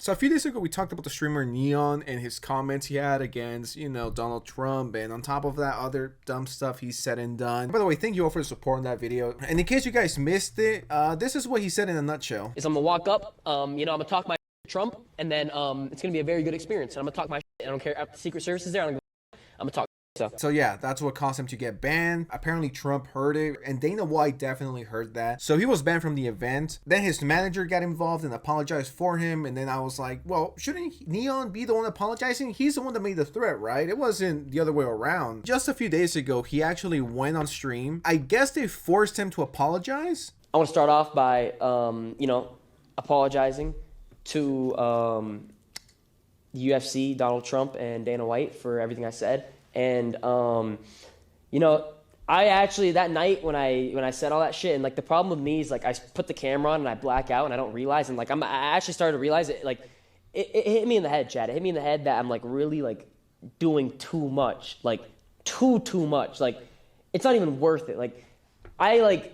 So a few days ago, we talked about the streamer N3on and his comments he had against, Donald Trump, and on top of that, other dumb stuff he said and done. By the way, thank you all for the support on that video. And in case you guys missed it, this is what he said in a nutshell. I'm gonna walk up, I'm gonna talk my to Trump, and then it's gonna be a very good experience. And I'm gonna talk my shit. I don't care if the Secret Service is there. I'm gonna talk. So yeah, that's what caused him to get banned. Apparently Trump heard it, and Dana White definitely heard that. So he was banned from the event. Then his manager got involved and apologized for him. And then I was like, well, shouldn't N3on be the one apologizing? He's the one that made the threat, right? It wasn't the other way around. Just a few days ago, he actually went on stream. I guess they forced him to apologize. I want to start off by, apologizing to UFC, Donald Trump, and Dana White for everything I said. And, I actually, that night when I said all that shit, and, like, the problem with me is, like, I put the camera on and I black out and I don't realize, and, like, I actually started to realize it, like, it hit me in the head, Chad. It hit me in the head that I'm, like, really, like, doing too much. Like, too much. Like, it's not even worth it. Like, I, like,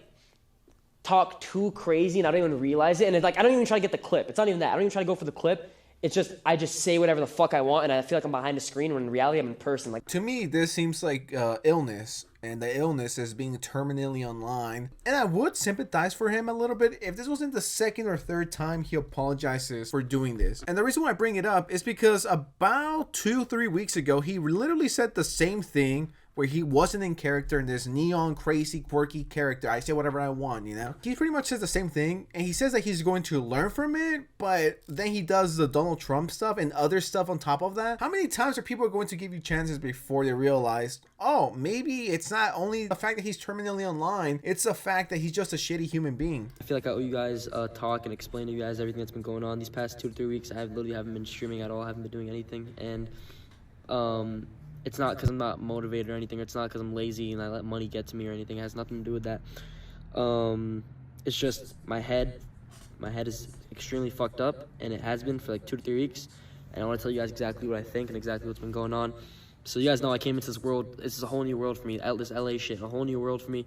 talk too crazy and I don't even realize it. And it's like, I don't even try to get the clip. It's not even that. I don't even try to go for the clip. It's just, I just say whatever the fuck I want, and I feel like I'm behind a screen when in reality I'm in person. Like, to me, this seems like illness, and the illness is being terminally online. And I would sympathize for him a little bit if this wasn't the second or third time he apologizes for doing this. And the reason why I bring it up is because about 2-3 weeks ago, he literally said the same thing, where he wasn't in character in this N3on crazy quirky character. I say whatever I want, He pretty much says the same thing, and he says that he's going to learn from it, but then he does the Donald Trump stuff and other stuff on top of that. How many times are people going to give you chances before they realize, oh, maybe it's not only the fact that he's terminally online, it's the fact that he's just a shitty human being. I feel like I owe you guys a talk and explain to you guys everything that's been going on these past 2 to 3 weeks. I literally haven't been streaming at all. I haven't been doing anything, and it's not because I'm not motivated or anything. It's not because I'm lazy and I let money get to me or anything. It has nothing to do with that. It's just my head. My head is extremely fucked up, and it has been for like 2 to 3 weeks. And I want to tell you guys exactly what I think and exactly what's been going on. So you guys know I came into this world. This is a whole new world for me. This LA shit, a whole new world for me.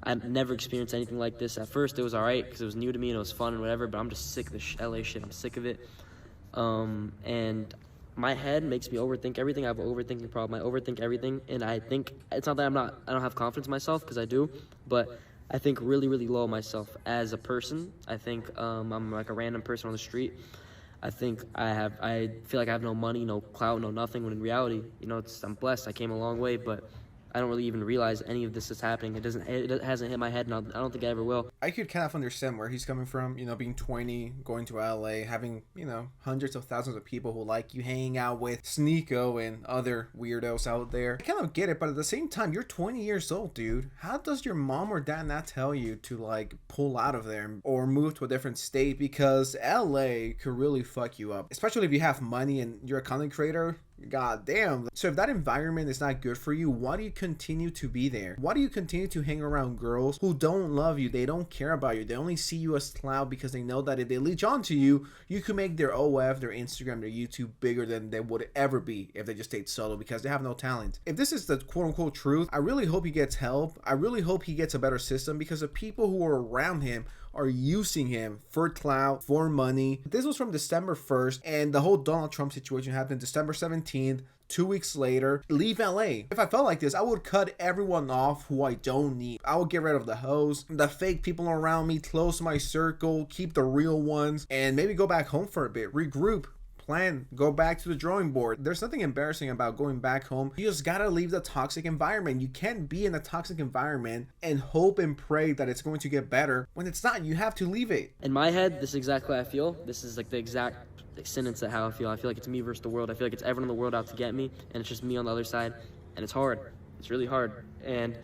I've never experienced anything like this. At first, it was all right because it was new to me and it was fun and whatever. But I'm just sick of this LA shit. I'm sick of it. And my head makes me overthink everything. I have an overthinking problem. I overthink everything, and I think it's not that I don't have confidence in myself, because I do, but I think really, really low of myself as a person. I think I'm like a random person on the street. I think I feel like I have no money, no clout, no nothing, when in reality, I'm blessed. I came a long way, but I don't really even realize any of this is happening. It hasn't hit my head, and I don't think I ever will. I could kind of understand where he's coming from, being 20, going to LA, having, hundreds of thousands of people who like you, hanging out with Sneeko and other weirdos out there. I kind of get it, but at the same time, you're 20 years old, dude. How does your mom or dad not tell you to, like, pull out of there or move to a different state? Because LA could really fuck you up, especially if you have money and you're a content creator. God damn. So if that environment is not good for you, why do you continue to be there? Why do you continue to hang around girls who don't love you? They don't care about you. They only see you as clout because they know that if they leech onto you, you could make their OF, their Instagram, their YouTube bigger than they would ever be if they just stayed solo, because they have no talent. If this is the quote-unquote truth, I really hope he gets help. I really hope he gets a better system, because the people who are around him are using him for clout, for money. This was from December 1st, and the whole Donald Trump situation happened December 17th. 2 weeks later, leave LA. If I felt like this, I would cut everyone off who I don't need. I would get rid of the hoes, the fake people around me, close my circle, keep the real ones, and maybe go back home for a bit, regroup, plan, go back to the drawing board. There's nothing embarrassing about going back home. You just gotta leave the toxic environment. You can't be in a toxic environment and hope and pray that it's going to get better when it's not. You have to leave it. In my head, this is exactly how I feel. This is like the exact sentence of how I feel. I feel like it's me versus the world. I feel like it's everyone in the world out to get me, and it's just me on the other side, and it's hard. It's really hard. And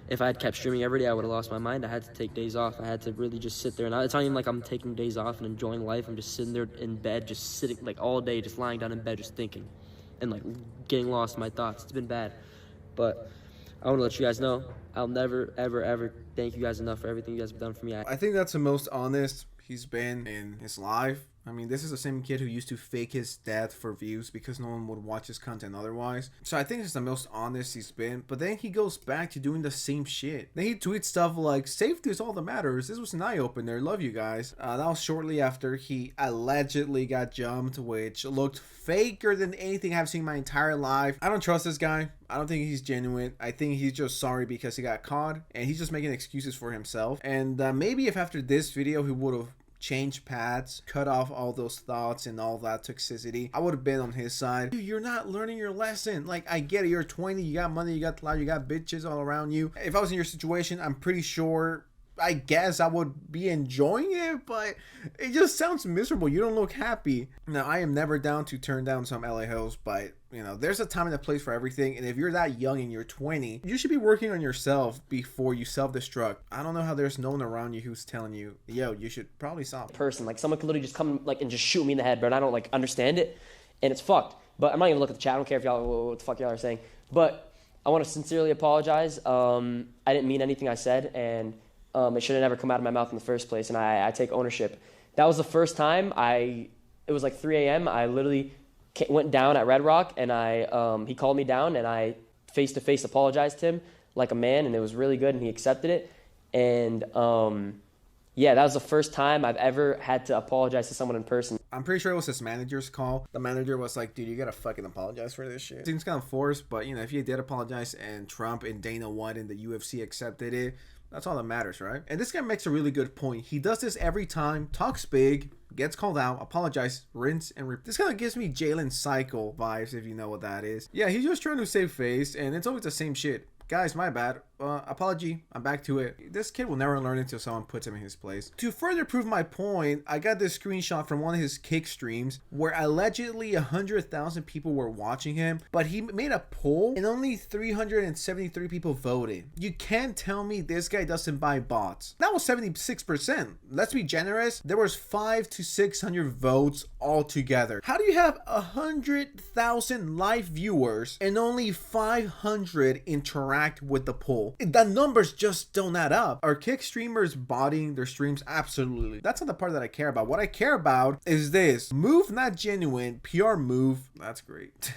if I had kept streaming every day, I would have lost my mind. I had to take days off. I had to really just sit there. And it's not even like I'm taking days off and enjoying life. I'm just sitting there in bed, just sitting like all day, just lying down in bed, just thinking and like getting lost in my thoughts. It's been bad. But I want to let you guys know, I'll never, ever, ever thank you guys enough for everything you guys have done for me. I think that's the most honest he's been in his life. I mean, this is the same kid who used to fake his death for views because no one would watch his content otherwise. So I think it's the most honest he's been. But then he goes back to doing the same shit. Then he tweets stuff like, safety is all that matters. This was an eye-opener. Love you guys. That was shortly after he allegedly got jumped, which looked faker than anything I've seen my entire life. I don't trust this guy. I don't think he's genuine. I think he's just sorry because he got caught and he's just making excuses for himself. And maybe if after this video he would have changed paths, cut off all those thoughts and all that toxicity, I would have been on his side. Dude, you're not learning your lesson. Like, I get it, you're 20, you got money, you got clout, you got bitches all around you. If I was in your situation, I'm pretty sure, I guess I would be enjoying it, but it just sounds miserable. You don't look happy. Now, I am never down to turn down some LA hoes, but you know, there's a time and a place for everything. And if you're that young and you're 20, you should be working on yourself before you self-destruct. I don't know how there's no one around you who's telling you, yo, you should probably stop. Person, like someone could literally just come like and just shoot me in the head, but I don't like understand it, and it's fucked. But I'm not even looking at the chat. I don't care if y'all what the fuck y'all are saying. But I want to sincerely apologize. I didn't mean anything I said, and it should have never come out of my mouth in the first place, and I take ownership. That was the first time it was like 3 a.m. I literally went down at Red Rock, and he called me down, and I face-to-face apologized to him like a man, and it was really good, and he accepted it. And yeah, that was the first time I've ever had to apologize to someone in person. I'm pretty sure it was his manager's call. The manager was like, dude, you gotta fucking apologize for this shit. Seems kind of forced, but you know, if you did apologize and Trump and Dana White and the UFC accepted it, that's all that matters, right? And this guy makes a really good point. He does this every time, talks big, gets called out, apologize, rinse, and repeat. This kind of gives me Jalen Cycle vibes, if you know what that is. Yeah, he's just trying to save face, and it's always the same shit. Guys, my bad. Apology. I'm back to it. This kid will never learn until someone puts him in his place. To further prove my point, I got this screenshot from one of his kick streams where allegedly 100,000 people were watching him, but he made a poll and only 373 people voted. You can't tell me this guy doesn't buy bots. That was 76%. Let's be generous. There was 500 to 600 votes altogether. How do you have 100,000 live viewers and only 500 interact with the poll? The numbers just don't add up. Are kick streamers botting their streams? Absolutely. That's not the part that I care about. What I care about is this. Move not genuine, PR move. That's great.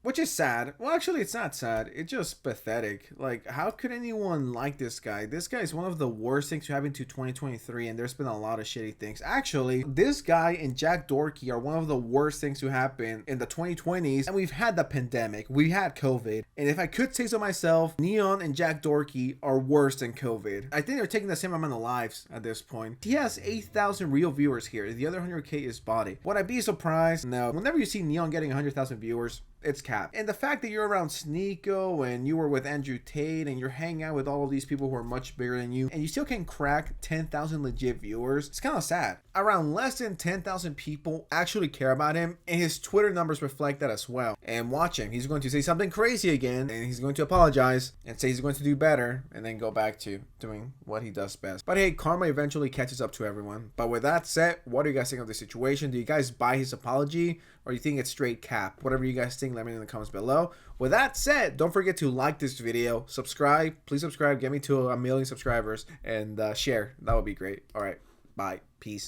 Which is sad. Well, actually, it's not sad. It's just pathetic. Like, how could anyone like this guy? This guy is one of the worst things to happen to 2023, and there's been a lot of shitty things. Actually, this guy and Jack Doherty are one of the worst things to happen in the 2020s, and we've had the pandemic. We had COVID, and if I could say so myself, N3on and Jack Doherty are worse than COVID. I think they're taking the same amount of lives at this point. He has 8,000 real viewers here. The other 100K is body. Would I be surprised? No. Whenever you see N3on getting 100,000 viewers, it's cap. And the fact that you're around Sneeko and you were with Andrew Tate and you're hanging out with all of these people who are much bigger than you and you still can crack 10,000 legit viewers, it's kind of sad. Around less than 10,000 people actually care about him, and his Twitter numbers reflect that as well. And watch him. He's going to say something crazy again, and he's going to apologize and say he's going to do better and then go back to doing what he does best. But hey, karma eventually catches up to everyone. But with that said, what do you guys think of the situation? Do you guys buy his apology, or do you think it's straight cap? Whatever you guys think, let me know in the comments below. With that said, don't forget to like this video, subscribe, please subscribe, get me to 1 million subscribers, and share. That would be great. All right, bye, peace.